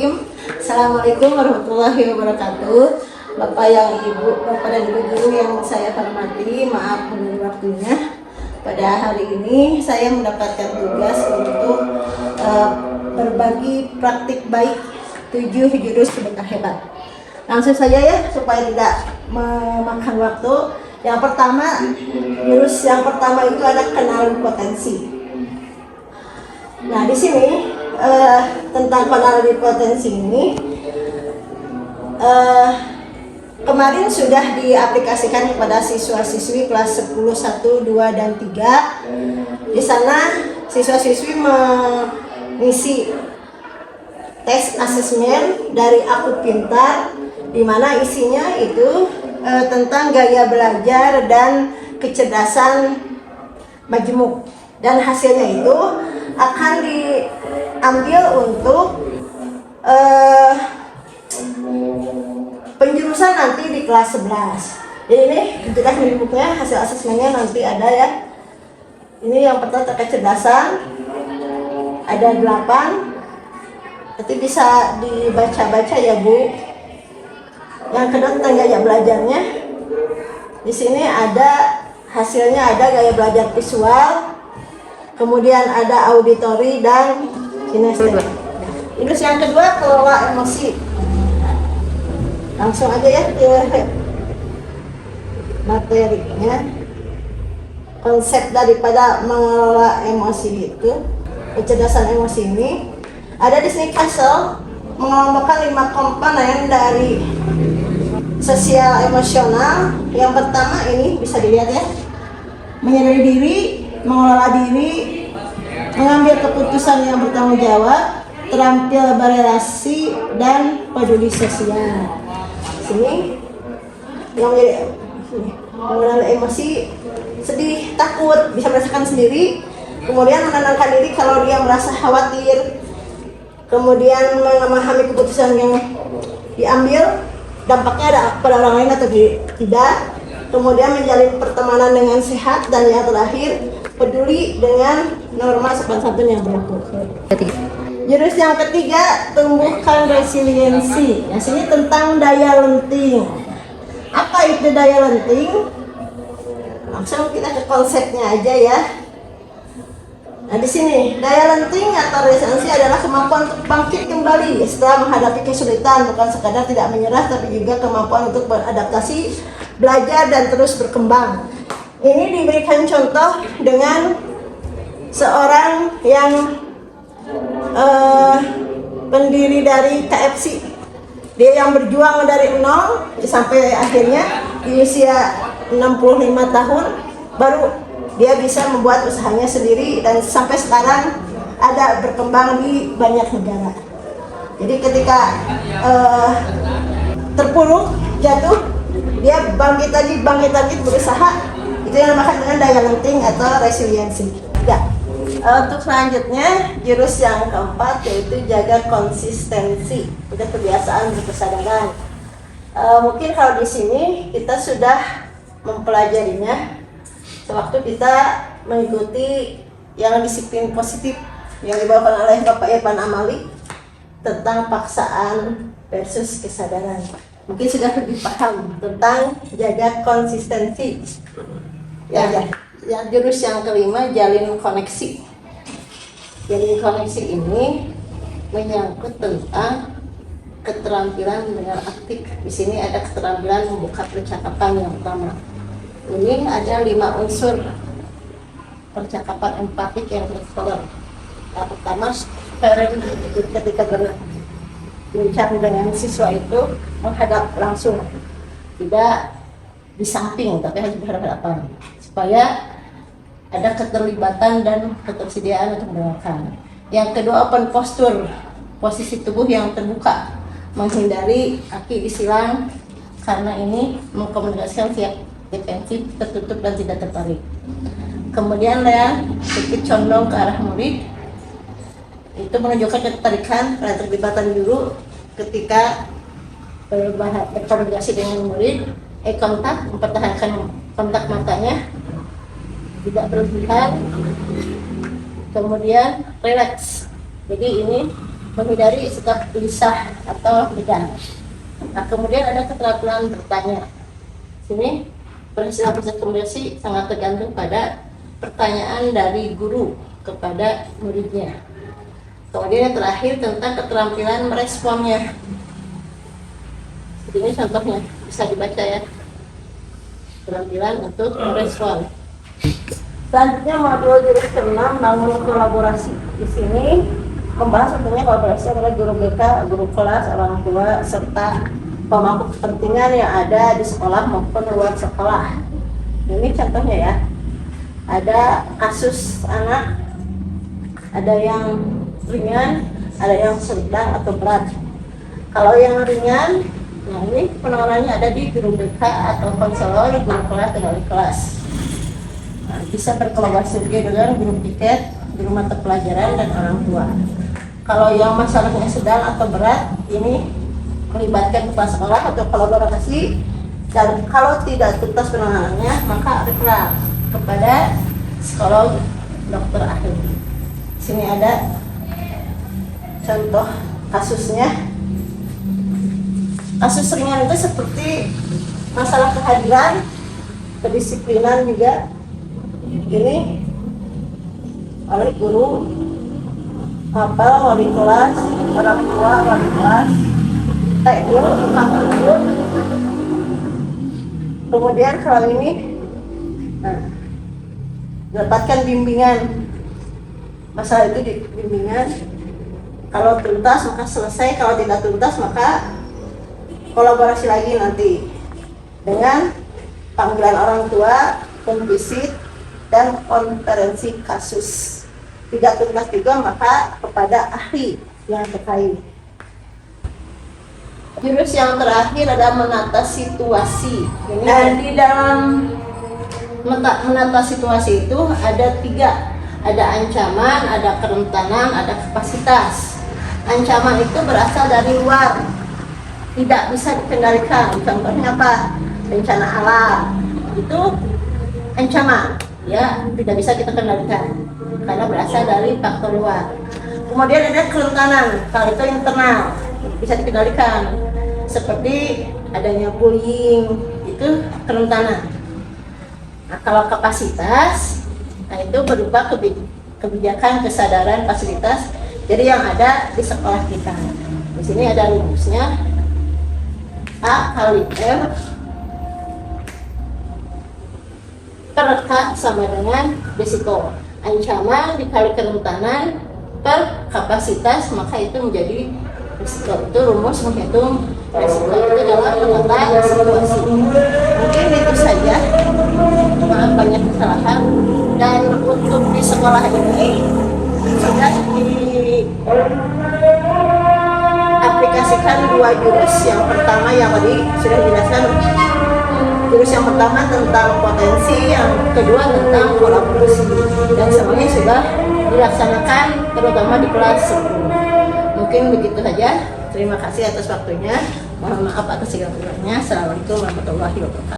Bismillahirrahmanirrahim. Assalamualaikum warahmatullahi wabarakatuh. Bapak dan Ibu guru yang saya hormati, maaf menunggu waktunya. Pada hari ini saya mendapatkan tugas untuk berbagi praktik baik 7 jurus sedekah hebat. Langsung saja ya, supaya tidak memakan waktu. Jurus yang pertama itu ada kenal potensi. Nah, di sini tentang kenal potensi ini kemarin sudah diaplikasikan kepada siswa-siswi kelas 10, 1, 2, dan 3. Di sana siswa-siswi mengisi tes asesmen dari Aku Pintar, di mana isinya itu tentang gaya belajar dan kecerdasan majemuk, dan hasilnya itu akan diambil untuk penjurusan nanti di kelas 11. Jadi ini sudah bukunya, hasil asesmennya nanti ada ya. Ini yang pertama terkait kecerdasan, ada 8. Nanti bisa dibaca-baca ya Bu. Yang kedua tentang gaya belajarnya. Di sini ada hasilnya, ada gaya belajar visual, kemudian ada auditori dan kinestetik. Terus yang kedua kelola emosi. Langsung aja ya ke materinya. Konsep daripada mengelola emosi itu, kecerdasan emosi ini ada di sini. Castle mengelompokkan 5 komponen dari sosial emosional. Yang pertama ini bisa dilihat ya, menyadari diri, mengelola diri, mengambil keputusan yang bertanggung jawab, terampil berelasi, dan peduli sosial. Sini yang menjadi mengenal emosi, sedih, takut, bisa merasakan sendiri, kemudian menenangkan diri kalau dia merasa khawatir, kemudian memahami keputusan yang diambil, dampaknya ada pada orang lain atau tidak, kemudian menjalin pertemanan dengan sehat, dan yang terakhir peduli dengan norma sopan santun yang berlaku. Jurus yang ketiga, tumbuhkan resiliensi. Nah, sini tentang daya lenting. Apa itu daya lenting? Langsung kita ke konsepnya aja ya. Nah, di sini daya lenting atau resiliensi adalah kemampuan untuk bangkit kembali setelah menghadapi kesulitan, bukan sekadar tidak menyerah, tapi juga kemampuan untuk beradaptasi, belajar, dan terus berkembang. Ini diberikan contoh dengan seorang yang pendiri dari KFC. Dia yang berjuang dari nol sampai akhirnya di usia 65 tahun baru dia bisa membuat usahanya sendiri, dan sampai sekarang ada berkembang di banyak negara. Jadi ketika terpuruk, jatuh, dia bangkit lagi berusaha. Itu yang dinamakan dengan daya lenting atau resiliensi. Ya. Untuk selanjutnya, jurus yang keempat yaitu jaga konsistensi. Itu kebiasaan berkesadaran. Mungkin kalau di sini kita sudah mempelajarinya sewaktu kita mengikuti yang disiplin positif yang dibawakan oleh Bapak Irfan Amali tentang paksaan versus kesadaran. Mungkin sudah lebih paham tentang jaga konsistensi. Ya. Yang jurus yang kelima, jalin koneksi. Jalin koneksi ini menyangkut tentang keterampilan mendengar aktif. Di sini ada keterampilan membuka percakapan yang pertama. Ini ada 5 unsur percakapan empatik yang tersebar. Yang pertama, ketika berbicara dengan siswa itu menghadap langsung, tidak di samping, tapi harus berhadapan, supaya ada keterlibatan dan ketersediaan untuk mendengarkan. Yang kedua, open posture, posisi tubuh yang terbuka, menghindari kaki disilang, karena ini mengkomunikasikan siap defensif, tertutup, dan tidak tertarik. Kemudian yang sedikit condong ke arah murid, itu menunjukkan ketertarikan dan keterlibatan guru ketika berkomunikasi dengan murid. Kontak, mempertahankan kontak matanya, tidak berlebihan. Kemudian relax, jadi ini menghindari sikap gelisah atau tegang. Nah, kemudian ada keterampilan bertanya. Sini proses konversi sangat tergantung pada pertanyaan dari guru kepada muridnya. Kemudian yang terakhir tentang keterampilan meresponnya. Ini contohnya bisa dibaca ya. Keterampilan untuk merespon. Selanjutnya modul jurus ke-6 bangun kolaborasi. Di sini membahas tentunya kolaborasi adalah guru BK, guru kelas, orang tua, serta pemangku kepentingan yang ada di sekolah maupun luar sekolah. Ini contohnya ya. Ada kasus anak, ada yang ringan, ada yang sedang atau berat. Kalau yang ringan, nah ini penanganannya ada di guru BK atau konselor, guru kelas, dan wali kelas. Nah, bisa berkolaborasi juga dengan guru piket, guru mata pelajaran, dan orang tua. Kalau yang masalahnya sedang atau berat, ini melibatkan kepala sekolah atau kolaborasi, dan kalau tidak tuntas penanganannya, maka refer kepada psikolog dokter ahli. Sini ada contoh kasusnya. Kasus ringan itu seperti masalah kehadiran, kedisiplinan juga. Ini oleh guru, wali kelas, orang tua, wali kelas, kemudian kalau ini dapatkan bimbingan. Masalah itu di bimbingan, kalau tuntas maka selesai, kalau tidak tuntas maka kolaborasi lagi nanti dengan panggilan orang tua, pembisit, dan konferensi kasus. Tidak tuntas juga maka kepada ahli yang terkait. Jurus yang terakhir adalah menata situasi. Dan di dalam menata situasi itu ada 3. Ada ancaman, ada kerentanan, ada kapasitas. Ancaman itu berasal dari luar, tidak bisa dikendalikan. Contohnya apa? Bencana alam itu ancaman, ya, tidak bisa kita kendalikan karena berasal dari faktor luar. Kemudian ada kerentanan, kalau itu internal, bisa dikendalikan, seperti adanya bullying, itu kerentanan. Nah, kalau kapasitas, nah itu berupa kebijakan, kesadaran, fasilitas, jadi yang ada di sekolah kita. Di sini ada rumusnya. A kali R terletak sama dengan risiko. Ancaman dikali kerentanan per kapasitas, maka itu menjadi risiko. Itu rumus menghitung risiko itu dalam menata situasi. Mungkin itu saja. Maaf banyak kesalahan. Dan untuk di sekolah ini sudah aplikasikan 2 jurus. Yang pertama yang tadi sudah dijelaskan, jurus yang pertama tentang potensi, yang kedua tentang kolaborasi, dan semuanya sudah dilaksanakan terutama di kelas 10. Mungkin begitu saja. Terima kasih atas waktunya. Mohon maaf atas segala kurangnya. Assalamualaikum warahmatullahi wabarakatuh.